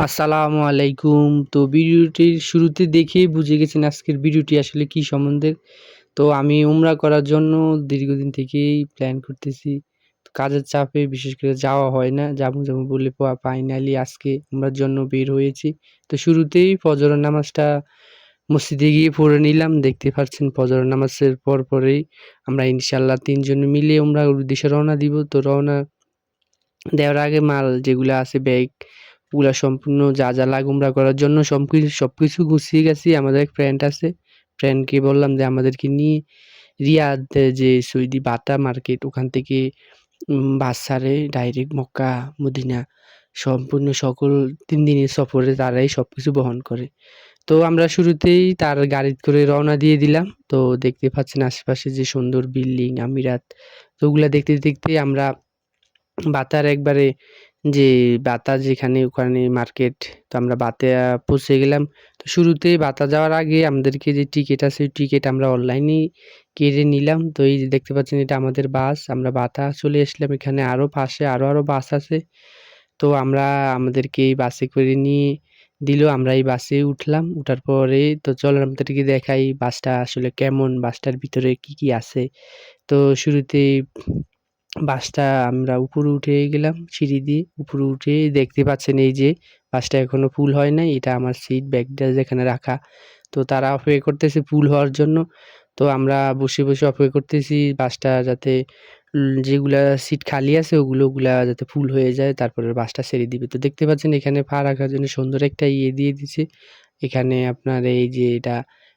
আসসালামু আলাইকুম। তো ভিডিওটির শুরুতে দেখেই বুঝে গেছেন আজকের ভিডিওটি আসলে কি সম্বন্ধে। তো আমি উমরা করার জন্য দীর্ঘদিন থেকেই প্ল্যান করতেছি। তো কাজের চাপে বিশেষ করে যাওয়া হয় না। যাবো বলে ফাইনালি আজকে উমরার জন্য বের হয়েছি। তো শুরুতেই ফজরের নামাজটা মসজিদে গিয়ে পড়ে নিলাম। দেখতে পাচ্ছেন ফজরের নামাজের পরেই আমরা ইনশাআল্লাহ ৩ জন মিলে উমরার উদ্দেশ্যে রওনা দিব। তো রওনা দেওয়ার আগে মাল যেগুলা আছে ব্যাগ ওগুলা সম্পূর্ণ যা লাগে উমরা করার জন্য সবকিছু গুছিয়ে গেছি। আমাদের এক ফ্রেন্ড আছে। ফ্রেন্ডকে বললাম যে আমাদেরকে নিয়ে রিয়াদ যে সৌদি বাটা মার্কেট ওখান থেকে বাস ছাড়ে ডাইরেক্ট মক্কা, মদিনা সম্পূর্ণ সকল ৩ দিনের সফরে তারাই সবকিছু বহন করে। তো আমরা শুরুতেই তার গাড়িতে করে রওনা দিয়ে দিলাম। তো দেখতে পাচ্ছেন আশেপাশে যে সুন্দর বিল্ডিং, আমিরাত। তো ওগুলা দেখতে আমরা বাতার একবারে যে বাতা যেখানে ওখানে মার্কেট। তো আমরা বাতিয়া পৌঁছে গেলাম। তো শুরুতেই বাতা যাওয়ার আগে আমাদেরকে যে টিকিট আছে ওই টিকিট আমরা অনলাইনেই কেটে নিলাম। তো এই যে দেখতে পাচ্ছেন এটা আমাদের বাস। আমরা বাতা চলে আসলাম। এখানে আরো পাশে আরো বাস আছে। তো আমরা আমাদেরকে এই বাসে করে নিয়ে দিল। আমরা এই বাসে উঠলাম। উঠার পরে তো চলেন আপনাদেরকে দেখাই বাসটা আসলে কেমন, বাসটার ভিতরে কি আছে। তো শুরুতেই বাসটা আমরা উপরে উঠে গেলাম সিঁড়ি দিয়ে। উপরে উঠে দেখতে পাচ্ছেন এই যে বাসটা এখনো ফুল হয় নাই। এটা আমার সিট ব্যাগটা যেখানে রাখা। তো তারা অপেক্ষা করতেছে ফুল হওয়ার জন্য। তো আমরা বসে অপেক্ষা করতেছি বাসটা যাতে যেগুলা সিট খালি আছে ওগুলা যাতে ফুল হয়ে যায় তারপরে বাসটা ছেড়ে দিবে। তো দেখতে পাচ্ছেন এখানে পা রাখার জন্য সুন্দর একটা দিয়ে দিছে। এখানে আপনার এই যে এটা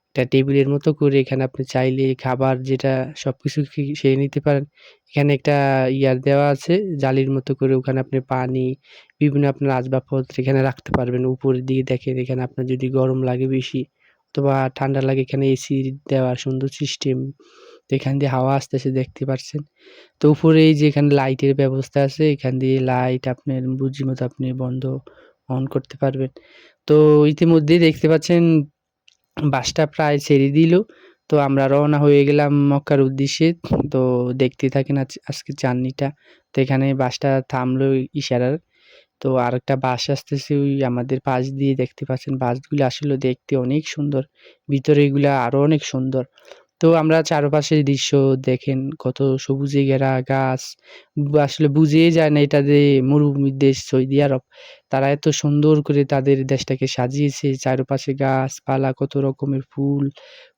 একটা টেবিলের মতো করে এখানে আপনি চাইলে খাবার যেটা সবকিছু সেরে নিতে পারেন। এখানে একটা দেওয়া আছে জালির মতো করে ওখানে আপনি পানি, বিভিন্ন আপনার আসবাবপত্র এখানে রাখতে পারবেন। উপরের দিকে দেখেন এখানে আপনার যদি গরম লাগে বেশি অথবা ঠান্ডা লাগে এখানে এসি দেওয়া সুন্দর সিস্টেম। তো এখান দিয়ে হাওয়া আসতেছে দেখতে পাচ্ছেন। তো উপরে এই যে এখানে লাইটের ব্যবস্থা আছে। এখান দিয়ে লাইট আপনার বুঝি মতো আপনি বন্ধ অন করতে পারবেন। তো ইতিমধ্যেই দেখতে পাচ্ছেন বাসটা প্রায় ছেড়ে দিল। তো আমরা রওনা হয়ে গেলাম মক্কার উদ্দেশ্যে। তো দেখতে থাকেন আজকের জার্নিটা। তো এখানে বাসটা থামলো ইশারার। তো আরেকটা বাস আসতেছে ওই আমাদের পাশ দিয়ে দেখতে পাচ্ছেন বাসগুলো আসলে দেখতে অনেক সুন্দর। ভিতরে এগুলা আরো অনেক সুন্দর। তো আমরা চারপাশের দৃশ্য দেখেন কত সবুজে ঘেরা গাছ। আসলে বুঝেই যায় না এটা যে মরুভূমির দেশ সৌদি আরব। তারা এত সুন্দর করে তাদের দেশটাকে সাজিয়েছে। চারপাশে গাছপালা, কত রকমের ফুল,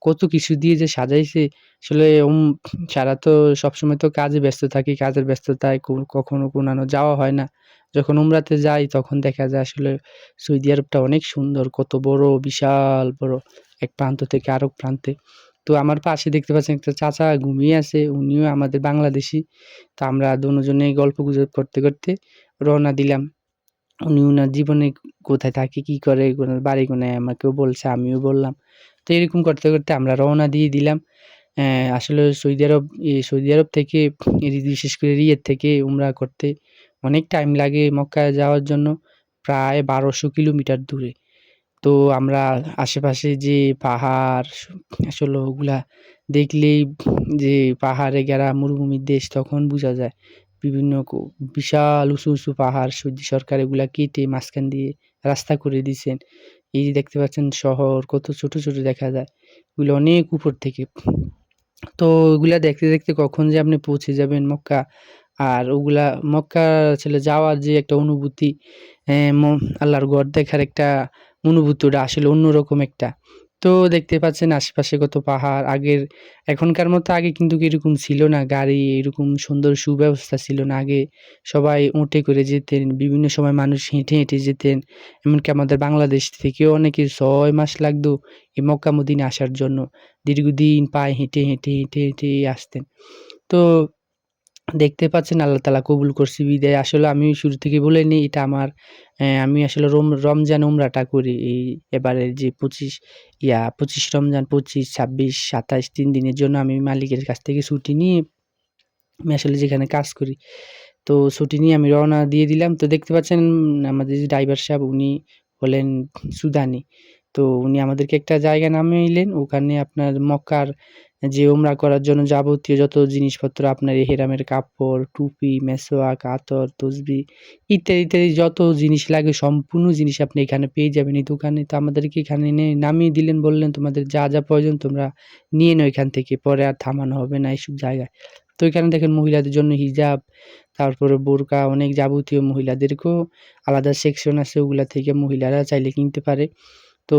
কত কিছু দিয়ে যে সাজাইছে। আসলে সারা তো সবসময় তো কাজে ব্যস্ত থাকি। কাজের ব্যস্ততায় কখনো কোনানো যাওয়া হয় না। যখন উমরাতে যাই তখন দেখা যায় আসলে সৌদি আরবটা অনেক সুন্দর। কত বড়, বিশাল বড় এক প্রান্ত থেকে আরেক প্রান্তে। তো আমার পাশে দেখতে পাচ্ছেন একটা চাচা ঘুমিয়ে আছে। উনিও আমাদের বাংলাদেশী। তো আমরা দোনোজনেই গল্পগুজব করতে রওনা দিলাম। উনি উনার জীবনে কোথায় থাকে, কি করে, উনার বাড়ি কোনায় আমাকেও বলছে, আমিও বললাম। তো এরকম করতে আমরা রওনা দিয়ে দিলাম। আসলে সৌদি আরব থেকে বিশেষ করে রিয়াদ থেকে উমরা করতে অনেক টাইম লাগে মক্কায় যাওয়ার জন্য। প্রায় ১২০০ কিলোমিটার দূরে। তো আমরা আশেপাশে যে পাহাড় আসলে ওগুলা দেখলেই যে পাহাড়ে ঘেরা মরুভূমির দেশ তখন বুঝা যায়। বিভিন্ন বিশাল উঁচু পাহাড় সৌদি সরকার এগুলা কেটে মাঝখান দিয়ে রাস্তা করে দিছেন। এই যে দেখতে পাচ্ছেন শহর কত ছোট দেখা যায়। এগুলো অনেক উপর থেকে। তো ওগুলা দেখতে কখন যে আপনি পৌঁছে যাবেন মক্কা। আর ওগুলা মক্কা আসলে যাওয়ার যে একটা অনুভূতি, অ্যা ম আল্লাহর ঘর দেখার একটা অনুভূতি ওটা আসলে অন্যরকম একটা। তো দেখতে পাচ্ছেন আশেপাশে কত পাহাড়। এখনকার মতো আগে কিন্তু এরকম ছিল না। গাড়ি এরকম সুন্দর সুব্যবস্থা ছিল না। আগে সবাই উটে করে যেতেন। বিভিন্ন সময় মানুষ হেঁটে যেতেন। এমনকি আমাদের বাংলাদেশ থেকেও অনেকে ৬ মাস লাগতো এই মক্কা মদিনা আসার জন্য। দীর্ঘদিন পায়ে হেঁটে আসতেন। তো দেখতে পাচ্ছেন আল্লাহ তাআলা কবুল করছে বিদায় আসলে আমি শুরু থেকে বলে নেই এটা আমার আমি আসলে রমজান উমরাটা করি এই এবারের যে ২৫ রমজান ২৫, ২৬, ২৭ ৩ দিনের জন্য আমি মালিকের কাছ থেকে ছুটি নিয়ে আমি আসলে যেখানে কাজ করি। তো ছুটি নিয়ে আমি রওনা দিয়ে দিলাম। তো দেখতে পাচ্ছেন আমাদের যে ড্রাইভার সাহেব উনি হলেন সুদানি। তো উনি আমাদেরকে একটা জায়গায় নামাইলেন। ওখানে আপনার মক্কার যে উমরা করার জন্য যাবতীয় যত জিনিসপত্র আপনার ইহরামের কাপড়, টুপি, মেসওয়াক, আতর, তসবিহ ইত্যাদি, ইত্যাদি যত জিনিস লাগে সম্পূর্ণ জিনিস আপনি এখানে পেয়ে যাবেন এই দোকানে। তো আমাদেরকে এখানে এনে নামিয়ে দিলেন, বললেন, "তোমাদের যা, যা প্রয়োজন তোমরা নিয়ে নাও এখান থেকে। পরে আর থামানো হবে না এইসব জায়গায়।" তো এখানে দেখেন মহিলাদের জন্য হিজাব, তারপরে বোরকা, অনেক যাবতীয় মহিলাদেরকেও আলাদা সেকশন আছে, ওগুলা থেকে মহিলারা চাইলে কিনতে পারে। তো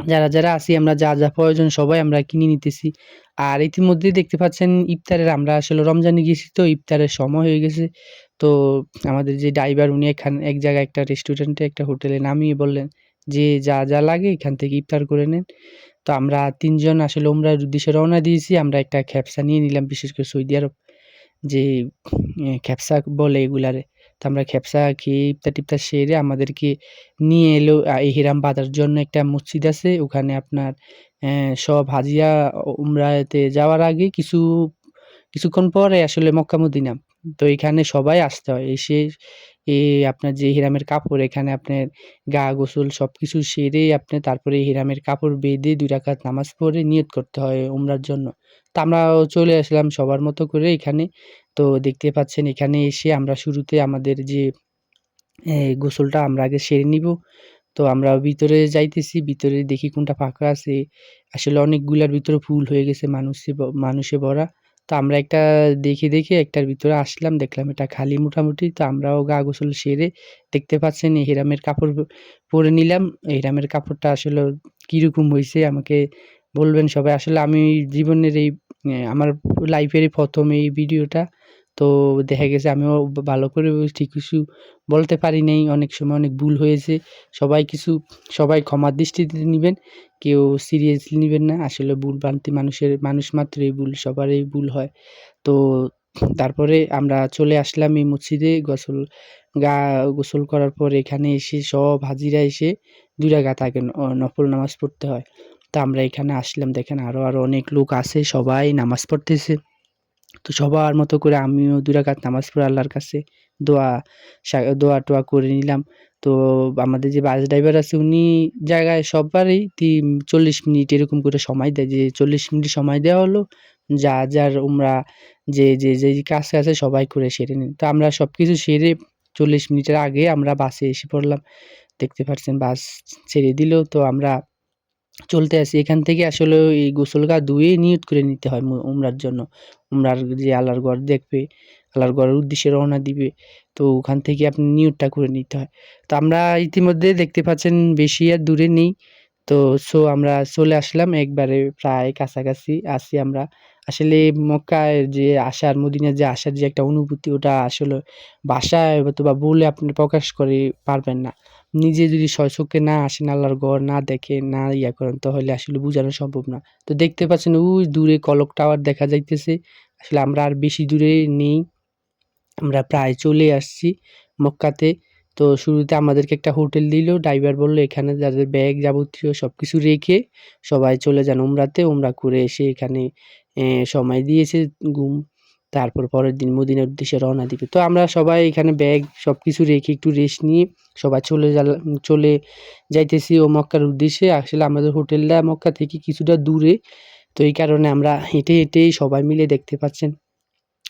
যারা, যারা আছি আমরা যা, যা প্রয়োজন সবাই আমরা কিনে নিতেছি। আর ইতিমধ্যেই দেখতে পাচ্ছেন ইফতারের আমরা আসলে রমজানে গেছি তো ইফতারের সময় হয়ে গেছে। তো আমাদের যে ড্রাইভার উনি এক জায়গায় একটা রেস্টুরেন্টে একটা হোটেলে নামিয়ে বললেন যে, "যা, যা লাগে এখান থেকে ইফতার করে নেন।" তো আমরা ৩ জন আসলে উমরার উদ্দেশ্যে রওনা দিয়েছি। আমরা একটা খেপসা নিয়ে নিলাম, বিশেষ করে সৌদি আরব যে খেপসা বলে এগুলারে। তো আমরা খেপসা খেয়ে ইফতার-টিফতার সেরে আমাদেরকে নিয়ে এলো ইহরাম বাঁধার জন্য একটা মসজিদ আছে। ওখানে আপনার সব হাজিরা উমরাতে যাওয়ার আগে কিছুক্ষণ পরে আসলে মক্কা মদিনা। তো এখানে সবাই আসতে হয়। এসে আপনার যে ইহরামের কাপড় এখানে আপনার গোসল সবকিছু সেরে আপনি তারপরে ইহরামের কাপড় বেঁধে ২ রাকাত নামাজ পড়ে নিয়ত করতে হয় উমরার জন্য। তো আমরাও চলে আসলাম সবার মতো করে এখানে। তো দেখতে পাচ্ছেন এখানে এসে আমরা শুরুতে আমাদের যে গোসলটা আমরা আগে সেরে নিবো। তো আমরা ভিতরে যাইতেছি, ভিতরে দেখি কোনটা ফাঁকা আছে। আসলে অনেকগুলার ভিতরে ফুল হয়ে গেছে মানুষে ভরা। তো আমরা একটা দেখে একটার ভিতরে আসলাম, দেখলাম এটা খালি মোটামুটি। তো আমরাও গোসল সেরে দেখতে পাচ্ছেন ইহরামের কাপড় পরে নিলাম। ইহরামের কাপড়টা আসলে কিরকম হইছে আমাকে বলবেন সবাই। আসলে আমি জীবনের এই আমার লাইফেরই ১ম এই ভিডিওটা। তো দেখা গেছে আমিও ভালো করে ঠিক কিছু বলতে পারি নাই। অনেক সময় অনেক ভুল হয়েছে। সবাই ক্ষমার দৃষ্টিতে নিবেন। কেউ সিরিয়াসলি নিবেন না। আসলে ভুল-ভ্রান্তি মানুষ মাত্রই ভুল, সবারই ভুল হয়। তো তারপরে আমরা চলে আসলাম এই মসজিদে গা গোসল করার পর এখানে এসে সব হাজিরা এসে ২ রাকাত আগে নফল নামাজ পড়তে হয়। তো আমরা এখানে আসলাম, দেখেন আরো অনেক লোক আছে, সবাই নামাজ পড়তেছে। তো সবার মতো করে আমিও ২ রাকাত নামাজ পড়ে আল্লাহর কাছে দোয়া দোয়া-টোয়া করে নিলাম। তো আমাদের যে বাস ড্রাইভার আছে উনি জায়গায় সবারই ৪০ মিনিট এরকম করে সময় দেয়, যে ৪০ মিনিট সময় দেওয়া হলো। যার উমরা যে কাজ আছে সবাই করে সেরে নিন। তো আমরা সবকিছু সেরে ৪০ মিনিটের আগে আমরা বাসে এসে পড়লাম। দেখতে পাচ্ছেন বাস ছেড়ে দিল। তো আমরা চলতে আছি। এখান থেকে আসলে এই গোসল ধুয়ে নিয়ত করে নিতে হয় উমরার জন্য। উমরার যে আল্লাহর ঘর দেখবে, আল্লাহর ঘরের উদ্দেশ্যে রওনা দিবে। তো ওখান থেকে আপনি নিয়তটা করে নিতে হয়। তো আমরা ইতিমধ্যে দেখতে পাচ্ছেন বেশি আর দূরে নেই। তো আমরা চলে আসলাম একবারে প্রায় কাছাকাছি আছি আমরা। আসলে মক্কায় যে আসার, মদিনায় যে আসার যে একটা অনুভূতি ওটা আসলে ভাষায় হয়তোবা বলে আপনি প্রকাশ করে পারবেন না। নিজে যদি স্বচক্ষে না আসেন, আল্লাহর ঘর না দেখেন, না করেন তাহলে আসলে বুঝানো সম্ভব না। তো দেখতে পাচ্ছেন ওই দূরে কলক টাওয়ার দেখা যাইতেছে। আসলে আমরা আর বেশি দূরে নেই। আমরা প্রায় চলে আসছি মক্কাতে। তো শুরুতে আমাদেরকে একটা হোটেল দিল। ড্রাইভার বলল এখানে যাদের ব্যাগ যাবতীয় সবকিছু রেখে সবাই চলে যান উমরাতে। উমরা করে এসে এখানে সময় দিয়েছে ঘুম। তারপর পরের দিন মদিনার উদ্দেশ্যে রওনা দিবে। তো আমরা সবাই এখানে ব্যাগ সবকিছু রেখে একটু রেস্ট নিয়ে সবাই চলে যাইতেছি মক্কার উদ্দেশ্যে। আসলে আমাদের হোটেলটা মক্কা থেকে কিছুটা দূরে। তো এই কারণে আমরা হেঁটেই সবাই মিলে দেখতে পাচ্ছেন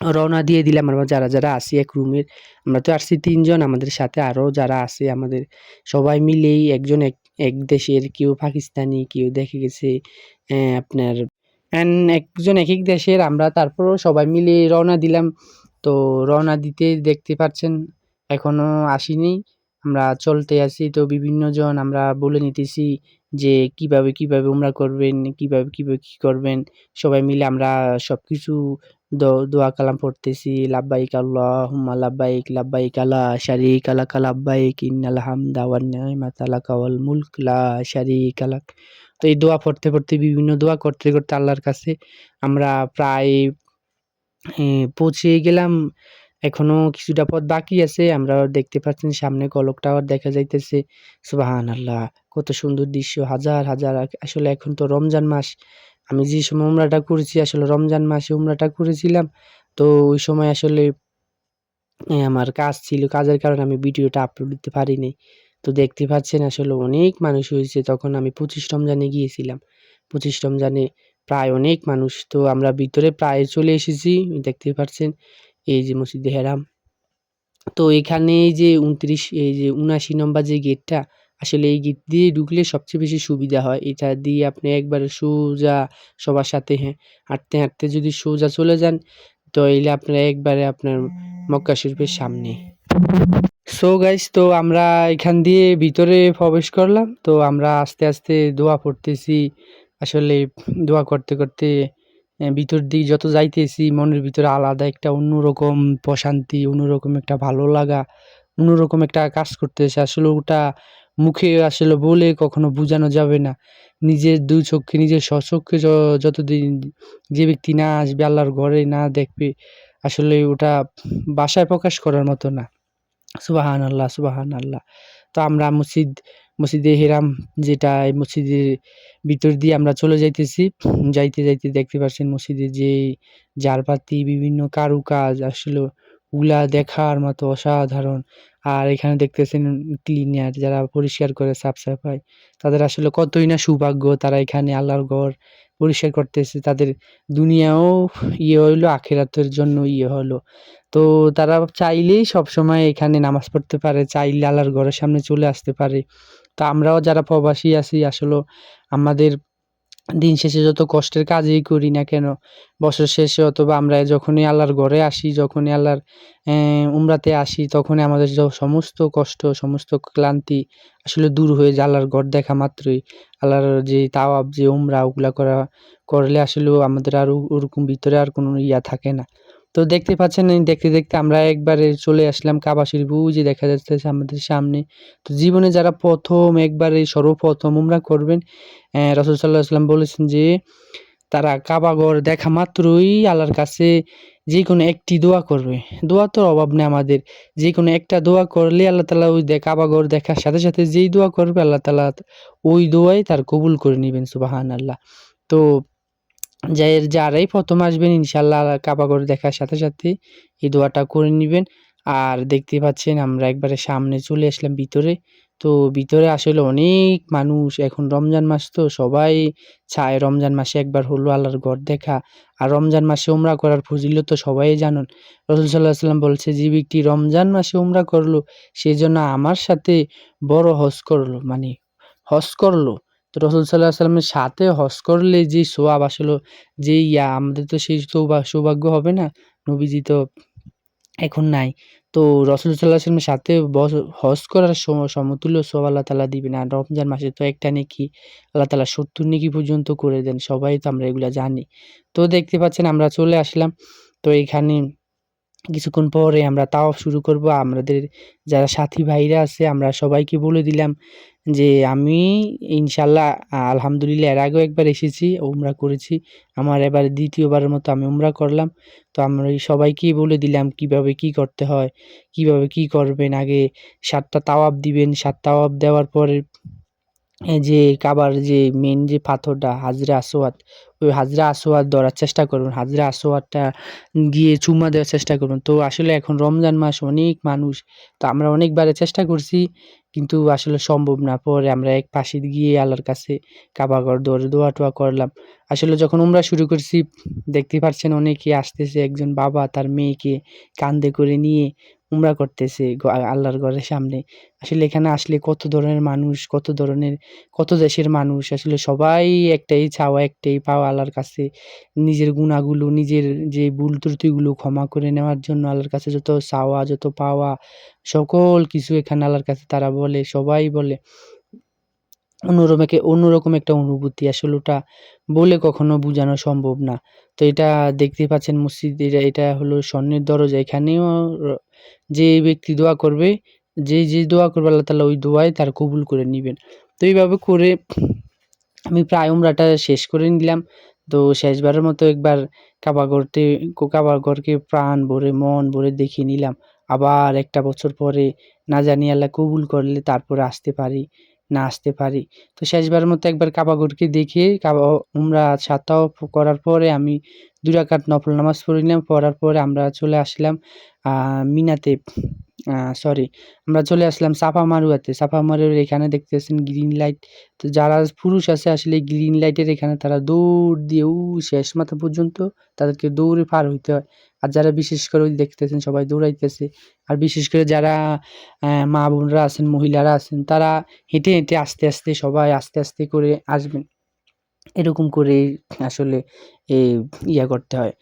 রওনা দিয়ে দিলাম। আমরা যারা আছি এক রুমের। আমরা তো আসছি ৩ জন, আমাদের সাথে আরো যারা আছে আমাদের সবাই মিলেই একজন এক দেশের, কেউ পাকিস্তানি, কেউ দেখে গেছে আপনার একজন একেক দেশের। আমরা তারপরেও সবাই মিলে রওনা দিলাম। তো রওনা দিতে দেখতে পাচ্ছেন এখনো আসিনি। আমরা চলতে আছি। তো বিভিন্ন জন আমরা বলে নিতেছি যে কিভাবে উমরা করবেন, কিভাবে কি করবেন। সবাই মিলে আমরা সবকিছু দোয়া কালাম পড়তেছি। লাব্বাইক আল্লাহুম্মা লাব্বাইক, লাব্বাইক লা শারীকা লাকা লাব্বাইক, ইন্নাল হামদা ওয়ান নি'মাতা লাকা ওয়াল মুলক লা শারীকা লাক। তো এই দোয়া পড়তে বিভিন্ন দোয়া করতে আল্লাহর কাছে আমরা প্রায় পৌঁছে গেলাম। এখনো কিছুটা পথ বাকি আছে। আমরা দেখতে পাচ্ছেন সামনে কলক টাওয়ার দেখা যাইতেছে। সুবহানাল্লাহ! কত সুন্দর দৃশ্য। হাজার আসলে এখন তো রমজান মাস। আমি যে সময় উমরাটা করেছি আসলে রমজান মাসে উমরাটা করেছিলাম। তো ওই সময় আসলে আমার কাজ ছিল। কাজের কারণে আমি ভিডিওটা আপলোড দিতে পারি নাই। তো দেখতে পাচ্ছেন আসলে অনেক মানুষ হয়েছে। তখন আমি ২৫ রমজানে গিয়েছিলাম। ২৫ রমজানে প্রায় অনেক মানুষ। তো আমরা ভিতরে প্রায় চলে এসেছি। দেখতেই পাচ্ছেন এই যে মসজিদে হেরাম। তো এখানে এই যে ৭৯ নম্বর যে গেটটা, আসলে এই গেট দিয়ে ঢুকলে সবচেয়ে বেশি সুবিধা হয়। এটা দিয়ে আপনি একবারে সোজা সবার সাথে হাঁটতে, হাঁটতে যদি সোজা চলে যান, তাইলে আপনারা একবারে আপনার মক্কা শরীফের সামনে। সো গাইস, তো আমরা এখান দিয়ে ভিতরে প্রবেশ করলাম। তো আমরা আস্তে, আস্তে দোয়া পড়তেছি। আসলে দোয়া করতে, করতে ভিতর দিকে যত যাইতেছি মনের ভিতরে আলাদা একটা অন্যরকম প্রশান্তি, অন্যরকম একটা ভালো লাগা, অন্যরকম একটা কাজ করতেছে। আসলে ওটা মুখে আসলে বলে কখনো বোঝানো যাবে না। নিজের ২ চক্ষে, নিজের স্বচক্ষে যতদিন যে ব্যক্তি না আসবে, আল্লাহর ঘরে না দেখবে, আসলে ওটা ভাষায় প্রকাশ করার মতো না। সুবহানাল্লাহ, সুবহানাল্লাহ। তো আমরা মসজিদে হেরাম, যেটা এই মসজিদের ভিতর দিয়ে আমরা চলে যাইতেছি। যাইতে, যাইতে দেখতে পাচ্ছেন মসজিদের যে ঝাড়বাতি, বিভিন্ন কারুকাজ, আসলে ওগুলা দেখার মতো অসাধারণ। আর এখানে দেখতেছেন ক্লিনার যারা পরিষ্কার করে, সাফ-সাফাই, তাদের আসলে কতই না সৌভাগ্য। তারা এখানে আল্লাহর ঘর পরিষ্কার করতেছে। তাদের দুনিয়াও হইলো, আখিরাতের জন্য হলো। তো তারা চাইলেই সবসময় এখানে নামাজ পড়তে পারে, চাইলে আল্লাহর ঘরের সামনে চলে আসতে পারে। তো আমরাও যারা প্রবাসী আছি, আসলেও আমাদের দিন শেষে যত কষ্টের কাজই করি না কেন, বছর শেষে অথবা আমরা যখনই আল্লাহর ঘরে আসি, যখনই আল্লাহর উমরাতে আসি, তখনই আমাদের সমস্ত কষ্ট, সমস্ত ক্লান্তি আসলে দূর হয়ে যায় আল্লাহর ঘর দেখা মাত্রই। আল্লাহর যে তাওয়াব, যে উমরা, ওগুলা করলে আসলেও আমাদের আর ওরকম ভিতরে আর কোনো থাকে না। তো দেখতে পাচ্ছেন, এই দেখতে, দেখতে আমরা একবারে চলে আসলাম কাবা শরীফ। ওই যে দেখা যাচ্ছে আমাদের সামনে। তো জীবনে যারা একবারে সর্বপ্রথম উমরা করবেন, রাসূল সাল্লাল্লাহু আলাইহি ওয়াসাল্লাম বলেছেন যে তারা কাবা ঘর দেখা মাত্রই আল্লাহর কাছে যেকোনো একটি দোয়া করবে। দোয়া তো অভাব নেই আমাদের। যেকোনো একটা দোয়া করলে আল্লাহ তাআলা ওই কাবা ঘর দেখার সাথে, সাথে যেই দোয়া করবে আল্লাহ তাআলা ওই দোয়াই তার কবুল করে নিবেন। সুবহানাল্লাহ। তো যারাই ১ম আসবেন ইনশাআল্লাহ কাবা ঘর দেখার সাথে, সাথে এই দোয়াটা করে নিবেন। আর দেখতেই পাচ্ছেন আমরা একবারে সামনে চলে আসলাম ভিতরে। তো ভিতরে আসলে অনেক মানুষ। এখন রমজান মাস, তো সবাই চায় রমজান মাসে একবার হলেও আল্লাহর ঘর দেখা। আর রমজান মাসে উমরা করার ফজিলত তো সবাই জানেন। রাসূল সাল্লাল্লাহু আলাইহি ওয়াসাল্লাম বলছে, যে ব্যক্তি রমজান মাসে উমরা করলো, সে যেন আমার সাথে বড় হজ করলো, মানে হজ করলো। তো রাসূল সাল্লাল্লাহু আলাইহি ওয়াসাল্লামের সাথে হজ করলে যে সোয়াব, আসলে যে আমাদের তো সেই সৌভাগ্য হবে না। নবীজি তো এখন নাই। তো রাসূল সাল্লাল্লাহু আলাইহি ওয়াসাল্লামের সাথে হজ করার সমতুল্য সোয়াব আল্লাহ তাআলা দিবেন। আর রমজান মাসে তো একটা নেকি আল্লাহ তাআলা ৭০ নেকি পর্যন্ত করে দেন। সবাই তো আমরা এগুলা জানি। তো দেখতে পাচ্ছেন আমরা চলে আসলাম। তো এখানে কিছুক্ষণ পরে আমরা তাওয়াফ শুরু করব। আমাদের যারা সাথী ভাইরা আছে, আমরা সবাইকে বলে দিলাম যে আমি ইনশাআল্লাহ, আলহামদুলিল্লাহ, এর আগেও একবার এসেছি, উমরা করেছি। আমার এবার ২য় বারের মতো আমি উমরা করলাম। তো আমরা সবাইকেই বলে দিলাম কিভাবে কি করতে হয়, কিভাবে কি করবেন। আগে ৭ টা তাওয়াফ দিবেন। ৭ তাওয়াফ দেওয়ার পরে যে কাবার যে মেইন যে পাথরটা হাজরে আসওয়াদ, ওই হাজরে আসওয়াদ ধরার চেষ্টা করুন। হাজরে আসওয়াদটা গিয়ে চুম্মা দেওয়ার চেষ্টা করুন। তো আসলে এখন রমজান মাস, অনেক মানুষ। তো আমরা অনেকবারে চেষ্টা করছি, কিন্তু আসলে সম্ভব না। পরে আমরা এক পাশে গিয়ে আল্লাহর কাছে কাবা ঘর ধরে দোয়া-টোয়া করলাম। আসলে যখন উমরা শুরু করছি, দেখতে পাচ্ছেন অনেকে আসতেছে। একজন বাবা তার মেয়েকে কাঁধে করে নিয়ে উমরা করতেছে আল্লাহর ঘরের সামনে। আসলে এখানে আসলে কত ধরনের মানুষ, কত দেশের মানুষ, আসলে সবাই একটাই চাওয়া, একটাই পাওয়া আল্লাহর কাছে। নিজের গুনাহগুলো, নিজের যে ভুল ত্রুটিগুলো ক্ষমা করে নেওয়ার জন্য আল্লাহর কাছে যত চাওয়া, যত পাওয়া, সকল কিছু এখানে আল্লাহর কাছে তারা বলে, সবাই বলে। অন্যরকম একটা অনুভূতি, আসলে ওটা বলে কখনো বুঝানো সম্ভব না। তো এটা দেখতেই পাচ্ছেন মসজিদ, এটা হলো স্বর্ণের দরজা। এখানেও যে ব্যক্তি দোয়া করবে, যে দোয়া করবে আল্লাহ তাআলা ওই দোয়াই তার কবুল করে নিবেন। তো এইভাবে করে আমি প্রায় উমরাটা শেষ করে নিলাম। তো শেষবারের মতো একবার কাবা ঘরকে প্রাণ ভরে, মন ভরে দেখে নিলাম। আবার একটা বছর পরে না জানি আল্লাহ কবুল করলে তারপরে আসতে পারি, না আসতে পারি। তো শেষবারের মতো একবার কাবা ঘরকে দেখে উমরা ৭ তাওয়াফ করার পরে আমি 2 রাকাত নফল নামাজ পড়লাম। পড়ার পরে আমরা চলে আসলাম মিনাতে সরি আমরা চলে আসলাম চাপা মারুয়াতে। চাপা মারুয়ার এখানে দেখতেছেন গ্রিন লাইট। তো যারা পুরুষ আছে আসলে গ্রিন লাইটের এখানে তারা দৌড় দিয়ে শেষ মাথা পর্যন্ত তাদেরকে দৌড়ে পার হইতে হয়। আর যারা বিশেষ করে ওই দেখতেছেন সবাই দৌড়াইতেছে। আর বিশেষ করে যারা মা বোনরা আছেন, মহিলারা আছেন তারা হেঁটে, হেঁটে আস্তে, আস্তে সবাই আস্তে, আস্তে করে আসবেন। এরকম করে আসলে এ করতে হয়,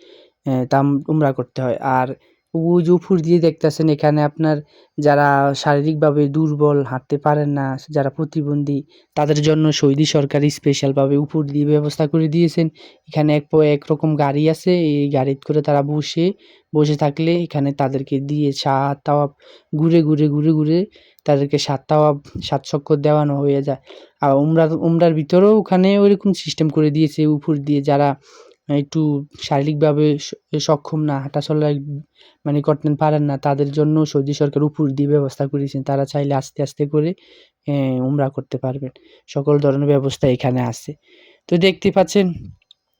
উমরা করতে হয়। আর ওই যে উপর দিয়ে দেখতেছেন এখানে আপনার যারা শারীরিকভাবে দুর্বল, হাঁটতে পারেন না, যারা প্রতিবন্ধী তাদের জন্য সৌদি সরকার স্পেশালভাবে উপর দিয়ে ব্যবস্থা করে দিয়েছেন। এখানে একরকম গাড়ি আছে, এই গাড়িতে করে তারা বসে থাকলে এখানে তাদেরকে দিয়ে ৭ তাওয়াফ ঘুরে তাদেরকে ৭ তাওয়াফ ৭ চক্কর দেওয়ানো হয়ে যায়। আর উমরার ভিতরেও ওখানে ওইরকম সিস্টেম করে দিয়েছে উপর দিয়ে যারা একটু শারীরিকভাবে সক্ষম না, হাঁটাচলা মানে করতে পারেন না তাদের জন্য সৌদি সরকার উপর দিয়ে ব্যবস্থা করেছেন। তারা চাইলে আস্তে, আস্তে করে উমরা করতে পারবেন। সকল ধরনের ব্যবস্থা এখানে আছে। তো দেখতে পাচ্ছেন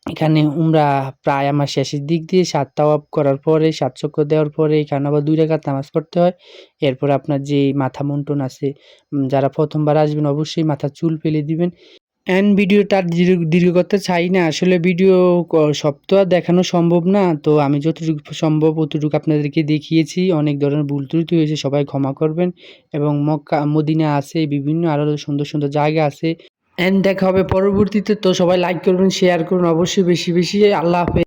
এখানে উমরা প্রায় আমার শেষের দিক দিয়ে ৭ তাওয়াফ করার পরে ৭ চক্কর দেওয়ার পরে এখানে আবার ২ রাকাত নামাজ পড়তে হয়। এরপরে আপনার যে মাথা মুন্ডন আছে, যারা ১ম বার আসবেন অবশ্যই মাথার চুল ফেলে দিবেন। ভিডিওটা আর দীর্ঘ করতে চাই না। আসলে ভিডিও সব তো আর দেখানো সম্ভব না। তো আমি যতটুকু সম্ভব অতটুকু আপনাদেরকে দেখিয়েছি। অনেক ধরনের ভুল ত্রুটি হয়েছে, সবাই ক্ষমা করবেন। এবং মক্কা, মদিনা আছে, বিভিন্ন আরও সুন্দর, সুন্দর জায়গা আছে। দেখা হবে পরবর্তীতে। তো সবাই লাইক করবেন, শেয়ার করুন অবশ্যই বেশি, বেশি। আল্লাহ হাফেজ।